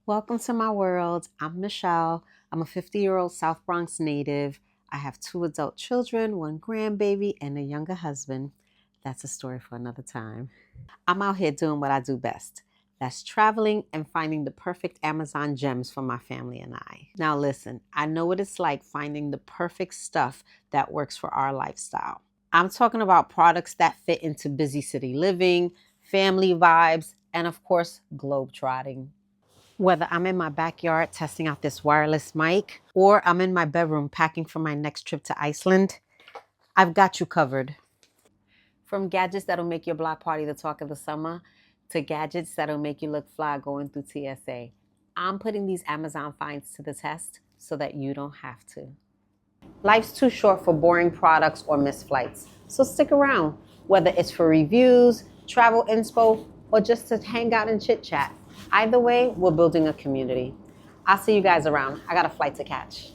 Welcome to my world. I'm Michelle. I'm a 50-year-old South Bronx native. I have 2 adult children, 1 grandbaby, and a younger husband. That's a story for another time. I'm out here doing what I do best. That's traveling and finding the perfect Amazon gems for my family and I. Now listen, I know what it's like finding the perfect stuff that works for our lifestyle. I'm talking about products that fit into busy city living, family vibes, and of course, globetrotting. Whether I'm in my backyard testing out this wireless mic or I'm in my bedroom packing for my next trip to Iceland, I've got you covered. From gadgets that'll make your block party the talk of the summer to gadgets that'll make you look fly going through TSA, I'm putting these Amazon finds to the test so that you don't have to. Life's too short for boring products or missed flights, so stick around, whether it's for reviews, travel inspo, or just to hang out and chit chat. Either way, we're building a community. I'll see you guys around. I got a flight to catch.